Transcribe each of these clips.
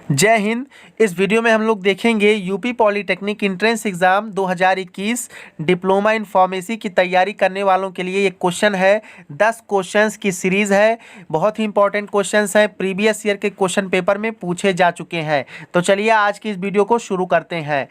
जय हिंद। इस वीडियो में हम लोग देखेंगे UP polytechnic entrance exam 2021 diploma in pharmacy की तैयारी करने वालों के लिए ये क्वेश्चन है। 10 क्वेश्चंस की सीरीज़ है। बहुत ही इंपॉर्टेंट क्वेश्चंस हैं, प्रीवियस ईयर के क्वेश्चन पेपर में पूछे जा चुके हैं। तो चलिए आज की इस वीडियो को शुरू करते हैं।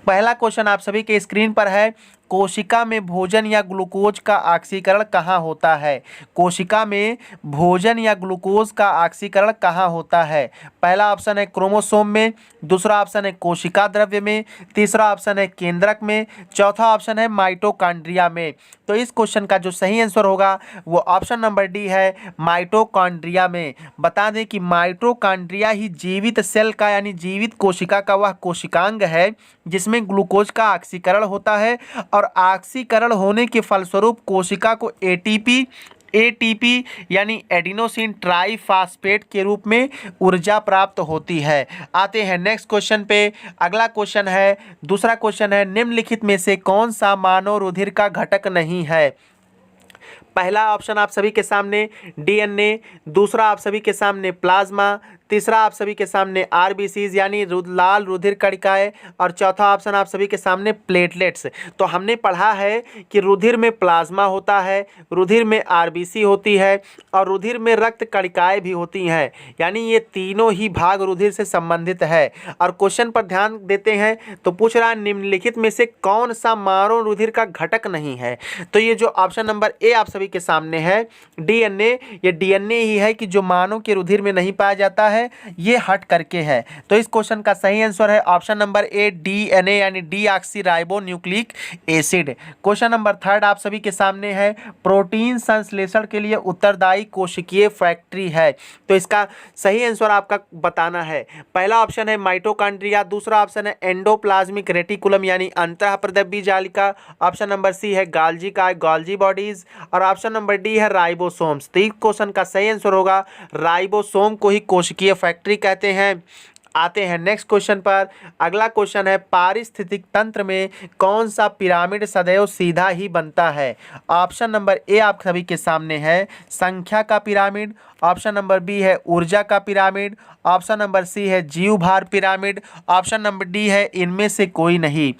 पहला क्वेश्चन आप सभी के स्क्रीन पर है। कोशिका में भोजन या ग्लूकोज का ऑक्सीकरण कहाँ होता है? कोशिका में भोजन या ग्लूकोज का ऑक्सीकरण कहाँ होता है? पहला ऑप्शन है क्रोमोसोम में, दूसरा ऑप्शन है कोशिका द्रव्य में, तीसरा ऑप्शन है केंद्रक में, चौथा ऑप्शन है माइटोकॉन्ड्रिया में। तो इस क्वेश्चन का जो सही आंसर होगा वो ऑप्शन नंबर डी है, माइटोकॉन्ड्रिया में। बता दें कि माइटोकॉन्ड्रिया ही जीवित सेल का यानी जीवित कोशिका का वह कोशिकांग है जिसमें ग्लूकोज का ऑक्सीकरण होता है और ऑक्सीकरण होने के फलस्वरूप कोशिका को एटीपी यानी एडिनोसिन ट्राइफॉस्फेट के रूप में ऊर्जा प्राप्त होती है। आते हैं नेक्स्ट क्वेश्चन पे। अगला क्वेश्चन है, दूसरा क्वेश्चन है, निम्नलिखित में से कौन सा मानव रुधिर का घटक नहीं है? पहला ऑप्शन आप सभी के सामने डीएनए, दूसरा आप सभी के सामने प्लाज्मा, तीसरा आप सभी के सामने आरबीसीज यानी लाल रुधिर कणिकाएं और चौथा ऑप्शन आप सभी के सामने प्लेटलेट्स। तो हमने पढ़ा है कि रुधिर में प्लाज्मा होता है, रुधिर में आरबीसी होती है और रुधिर में रक्त कणिकाएं भी होती हैं, यानी ये तीनों ही भाग रुधिर से संबंधित है। और क्वेश्चन पर ध्यान देते हैं तो पूछ रहा है निम्नलिखित में से कौन सा मानव रुधिर का घटक नहीं है? तो ये जो ऑप्शन नंबर ए आप सभी के सामने है डीएनए, ये डीएनए ही है कि जो मानव के रुधिर में नहीं पाया जाता है, ये हट करके है। तो इस क्वेश्चन का सही आंसर है ऑप्शन नंबर ए डीएनए यानी deoxyribonucleic acid. Question number third आप सभी के सामने है, प्रोटीन संश्लेषण के लिए उत्तरदायी कोशिकीय फैक्ट्री है। तो इसका सही आंसर आपका बताना है। पहला ऑप्शन है माइटोकॉन्ड्रिया, दूसरा ऑप्शन है एंडोप्लाज्मिक रेटिकुलम यानी अंतःप्रद्रव्य जालिका, ऑप्शन नंबर सी है गाल्जी का गोल्जी बॉडीज और ऑप्शन नंबर डी है राइबोसोम्स। तो इस क्वेश्चन का सही आंसर होगा राइबोसोम को ही कोशिकीय फैक्ट्री कहते हैं। आते हैं नेक्स्ट क्वेश्चन पर। अगला क्वेश्चन है, पारिस्थितिक तंत्र में कौन सा पिरामिड सदैव सीधा ही बनता है? ऑप्शन नंबर ए आप सभी के सामने है संख्या का पिरामिड, ऑप्शन नंबर बी है ऊर्जा का पिरामिड, ऑप्शन नंबर सी है जीवभार पिरामिड, ऑप्शन नंबर डी है इनमें से कोई नहीं।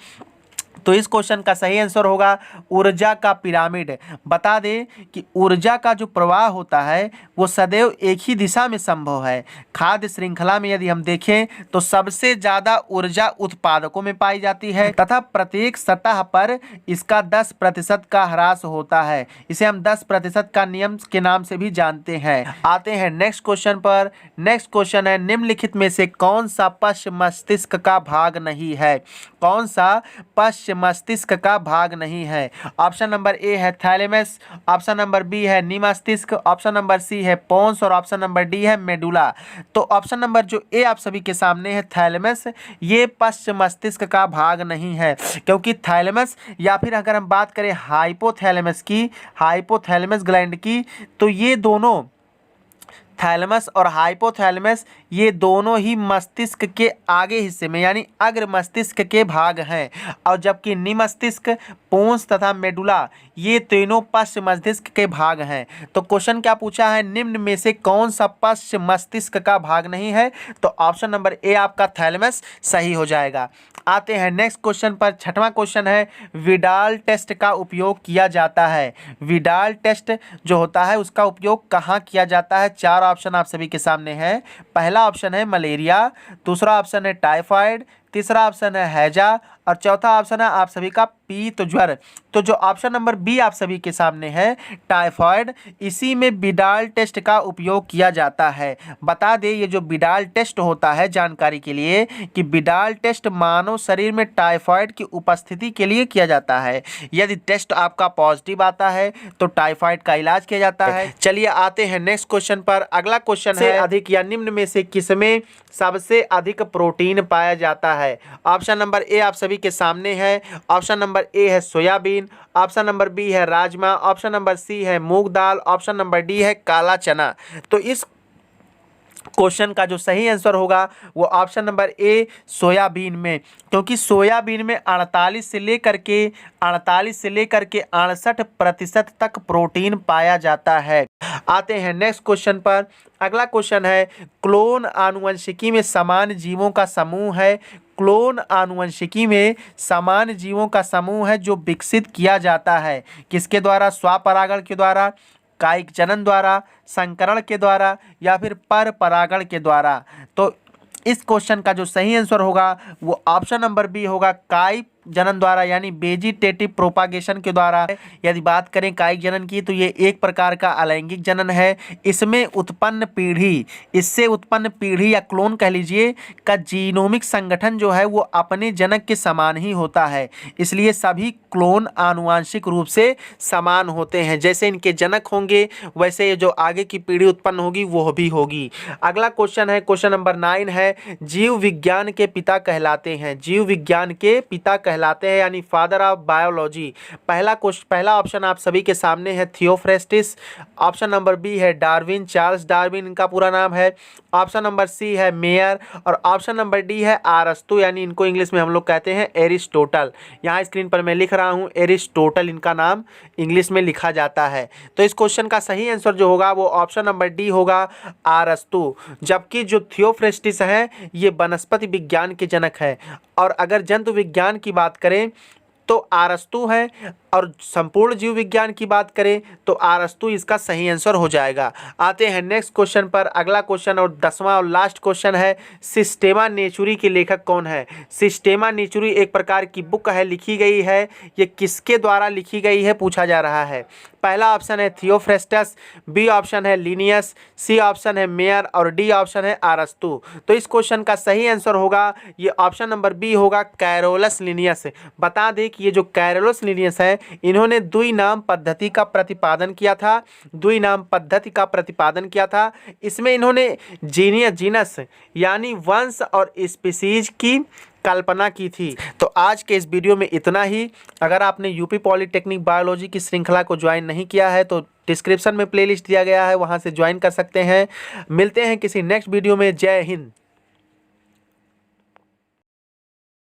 तो इस क्वेश्चन का सही आंसर होगा ऊर्जा का पिरामिड। बता दें कि ऊर्जा का जो प्रवाह होता है वो सदैव एक ही दिशा में संभव है। खाद्य श्रृंखला में यदि हम देखें तो सबसे ज़्यादा ऊर्जा उत्पादकों में पाई जाती है तथा प्रत्येक सतह पर इसका 10% का ह्रास होता है। इसे हम 10% का नियम के नाम से भी जानते हैं। आते हैं नेक्स्ट क्वेश्चन पर। नेक्स्ट क्वेश्चन है, निम्नलिखित में से कौन सा पश्च मस्तिष्क का भाग नहीं है? कौन सा पश्च मस्तिष्क का भाग नहीं है? ऑप्शन नंबर ए है थैलेमस, ऑप्शन नंबर बी है निमस्तिष्क, ऑप्शन नंबर सी है पोन्स और ऑप्शन नंबर डी है मेडुला। तो ऑप्शन नंबर जो ए आप सभी के सामने है थैलेमस, ये पश्च मस्तिष्क का भाग नहीं है, क्योंकि थैलेमस या फिर अगर हम बात करें हाइपोथैलेमस की, हाइपोथैलेमस ग्लैंड की, तो ये दोनों थैलेमस और हाइपोथैलेमस ये दोनों ही मस्तिष्क के आगे हिस्से में यानी अग्र मस्तिष्क के भाग हैं, और जबकि निमस्तिष्क, पोन्स तथा मेडुला ये तीनों पश्च मस्तिष्क के भाग हैं। तो क्वेश्चन क्या पूछा है, निम्न में से कौन सा पश्च मस्तिष्क का भाग नहीं है? तो ऑप्शन नंबर ए आपका थैलेमस सही हो जाएगा। आते हैं नेक्स्ट क्वेश्चन पर। छठवां क्वेश्चन है, विडाल टेस्ट का उपयोग किया जाता है। विडाल टेस्ट जो होता है उसका उपयोग कहाँ किया जाता है? चार ऑप्शन आप सभी के सामने है। पहला ऑप्शन है मलेरिया, दूसरा ऑप्शन है टाइफाइड, तीसरा ऑप्शन है हैजा और चौथा ऑप्शन है आप सभी का पीत ज्वर। तो जो ऑप्शन नंबर बी आप सभी के सामने है टाइफाइड, इसी में विडाल टेस्ट का उपयोग किया जाता है। बता दें ये जो विडाल टेस्ट होता है, जानकारी के लिए, कि विडाल टेस्ट मानव शरीर में टाइफाइड की उपस्थिति के लिए किया जाता है। यदि टेस्ट आपका पॉजिटिव आता है तो टाइफाइड का इलाज किया जाता है। चलिए आते हैं नेक्स्ट क्वेश्चन पर। अगला क्वेश्चन है, अधिक या निम्न में से किसमें सबसे अधिक प्रोटीन पाया जाता है? ऑप्शन नंबर ए आप सभी के सामने है। ऑप्शन नंबर ए है सोयाबीन, ऑप्शन नंबर बी है राजमा, ऑप्शन नंबर सी है मूंग दाल, ऑप्शन नंबर डी है काला चना। तो इस क्वेश्चन का जो सही आंसर होगा वो ऑप्शन नंबर ए सोयाबीन में, क्योंकि सोयाबीन में 48 से लेकर के 68% तक प्रोटीन पाया जाता है। आते हैं नेक्स्ट क्वेश्चन पर। अगला क्वेश्चन है, क्लोन आनुवंशिकी में समान जीवों का समूह है। क्लोन आनुवंशिकी में समान जीवों का समूह है जो विकसित किया जाता है किसके द्वारा? स्वपरागण के द्वारा, कायिक जनन द्वारा, संकरण के द्वारा या फिर पर परागण के द्वारा। तो इस क्वेश्चन का जो सही आंसर होगा वो ऑप्शन नंबर बी होगा, कायिक जनन द्वारा यानी वेजिटेटिव प्रोपागेशन के द्वारा। यदि बात करें कायिक जनन की तो ये एक प्रकार का अलैंगिक जनन है। इसमें उत्पन्न पीढ़ी, इससे उत्पन्न पीढ़ी या क्लोन कह लीजिए का जीनोमिक संगठन जो है वो अपने जनक के समान ही होता है, इसलिए सभी क्लोन आनुवांशिक रूप से समान होते हैं। जैसे इनके जनक होंगे वैसे जो आगे की पीढ़ी उत्पन्न होगी वो भी होगी। अगला क्वेश्चन है, क्वेश्चन नंबर 9 है, जीव विज्ञान के पिता कहलाते हैं। जीव विज्ञान के पिता कहलाते हैं यानी फादर ऑफ बायोलॉजी। पहला ऑप्शन आप सभी के सामने है थियोफ्रेस्टिस। ऑप्शन नंबर बी है डार्विन, चार्ल्स डार्विन इनका पूरा नाम है। ऑप्शन नंबर सी है मेयर और ऑप्शन नंबर डी है अरस्तु, यानी इनको इंग्लिश में हम लोग कहते हैं एरिस्टोटल। यहाँ स्क्रीन पर मैं लिख रहा हूँ एरिस्टोटल इनका नाम इंग्लिश में लिखा जाता है। तो इस क्वेश्चन का सही आंसर जो होगा वो ऑप्शन नंबर डी होगा अरस्तु। जबकि जो थियोफ्रेस्टिस है ये वनस्पति विज्ञान के जनक है और अगर जंतु विज्ञान की बात करें तो अरस्तु है और संपूर्ण जीव विज्ञान की बात करें तो अरस्तु इसका सही आंसर हो जाएगा। आते हैं नेक्स्ट क्वेश्चन पर। अगला क्वेश्चन और 10वां और लास्ट क्वेश्चन है, सिस्टेमा नेचुरी के लेखक कौन है? सिस्टेमा नेचुरी एक प्रकार की बुक है, लिखी गई है। ये किसके द्वारा लिखी गई है पूछा जा रहा है। पहला ऑप्शन है थियोफ्रेस्टस, बी ऑप्शन है लिनियस, सी ऑप्शन है मेयर और डी ऑप्शन है अरस्तु। तो इस क्वेश्चन का सही आंसर होगा ये ऑप्शन नंबर बी होगा कैरोलस लिनियस। बता दें कि ये जो कैरोलस लिनियस है इन्होंने द्विनाम पद्धति का प्रतिपादन किया था। द्विनाम पद्धति का प्रतिपादन किया था। इसमें इन्होंने जीनस यानी वंश और स्पीसीज की कल्पना की थी। तो आज के इस वीडियो में इतना ही। अगर आपने यूपी पॉलीटेक्निक बायोलॉजी की श्रृंखला को ज्वाइन नहीं किया है तो डिस्क्रिप्शन में प्लेलिस्ट दिया गया है, वहां से ज्वाइन कर सकते हैं। मिलते हैं किसी नेक्स्ट वीडियो में। जय हिंद।